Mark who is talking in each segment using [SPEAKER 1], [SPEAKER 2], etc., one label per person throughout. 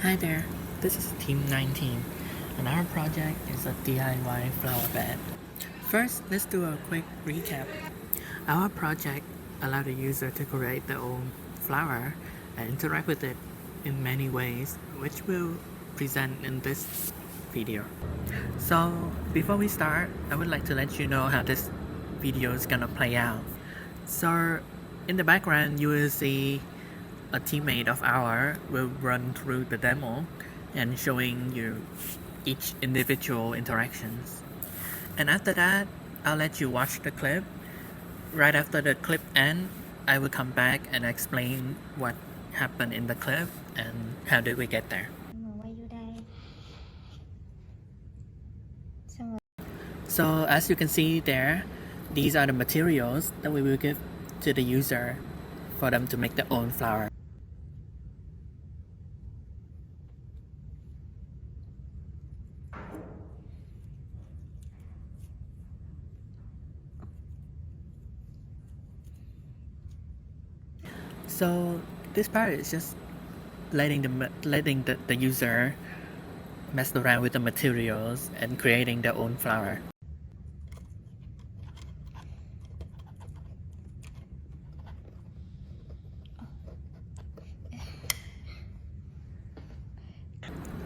[SPEAKER 1] Hi there, this is Team 19 and our project is a DIY flower bed. First, let's do a quick recap. Our project allowed the user to create their own flower and interact with it in many ways, which we'll present in this video. So, before we start, I would like to let you know how this video is gonna play out. So, in the background, you will see a teammate of ours will run through the demo and showing you each individual interactions. And after that, I'll let you watch the clip. Right after the clip ends, I will come back and explain what happened in the clip and how did we get there. So as you can see there, these are the materials that we will give to the user for them to make their own flower. So this part is just letting the user mess around with the materials and creating their own flower.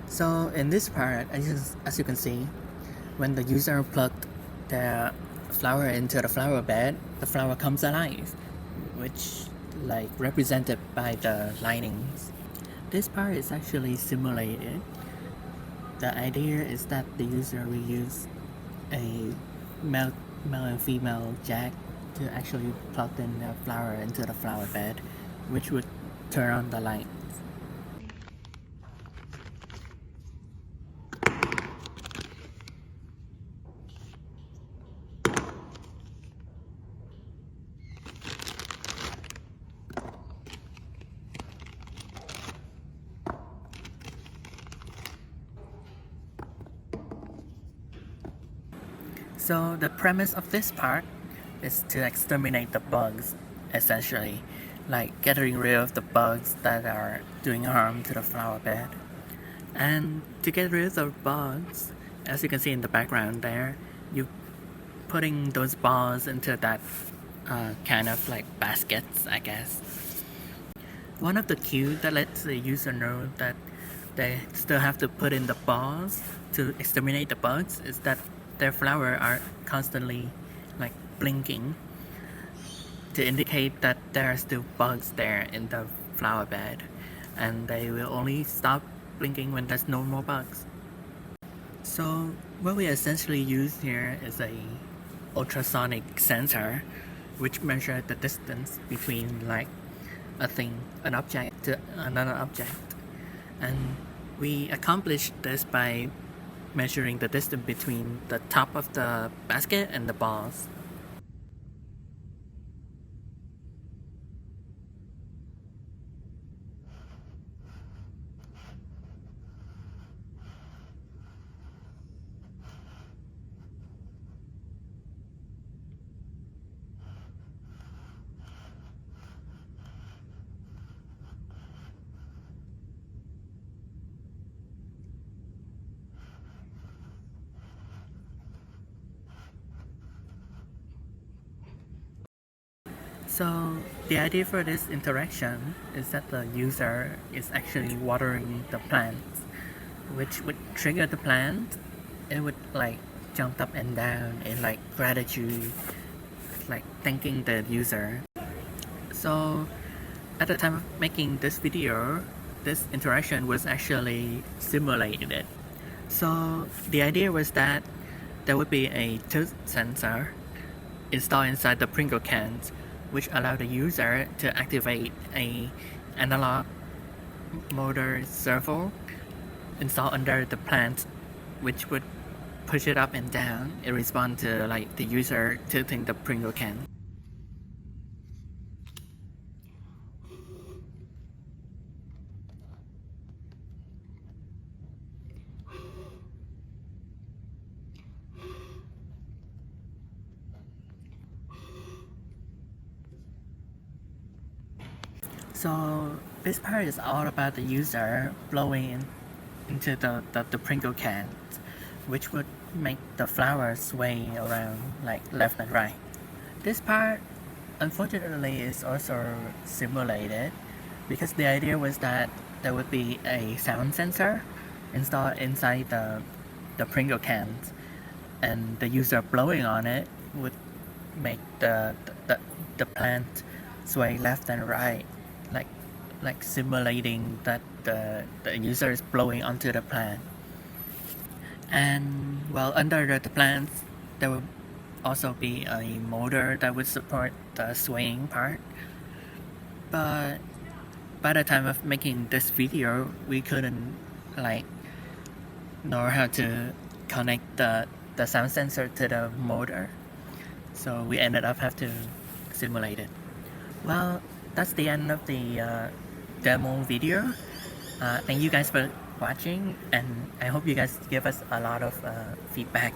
[SPEAKER 1] So in this part, as you can see, when the user plugged the flower into the flower bed, the flower comes alive, which like represented by the linings. This part is actually simulated. The idea is that the user will use a male and female jack to actually plug in the flower into the flower bed, which would turn on the light. So the premise of this part is to exterminate the bugs, essentially, like getting rid of the bugs that are doing harm to the flower bed. And to get rid of bugs, as you can see in the background there, you putting those balls into that kind of like baskets, I guess. One of the cues that lets the user know that they still have to put in the balls to exterminate the bugs is that their flower are constantly like blinking to indicate that there are still bugs there in the flower bed, and they will only stop blinking when there's no more bugs. So what we essentially use here is a ultrasonic sensor which measures the distance between like an object to another object, and we accomplish this by measuring the distance between the top of the basket and the balls. So the idea for this interaction is that the user is actually watering the plants, which would trigger the plant. It would like jump up and down in like gratitude, like thanking the user. So at the time of making this video, this interaction was actually simulated. So the idea was that there would be a tilt sensor installed inside the Pringle cans, which allow the user to activate a analog motor servo installed under the plant, which would push it up and down in response to like the user tilting the Pringle can. So this part is all about the user blowing into the Pringle can, which would make the flowers sway around like left and right. This part, unfortunately, is also simulated because the idea was that there would be a sound sensor installed inside the Pringle cans, and the user blowing on it would make the plant sway left and right, like simulating that the user is blowing onto the plant. And well, under the plants, there will also be a motor that would support the swaying part. But by the time of making this video, we couldn't like know how to connect the sound sensor to the motor, so we ended up have to simulate it. Well, that's the end of the demo video. Thank you guys for watching, and I hope you guys give us a lot of feedback.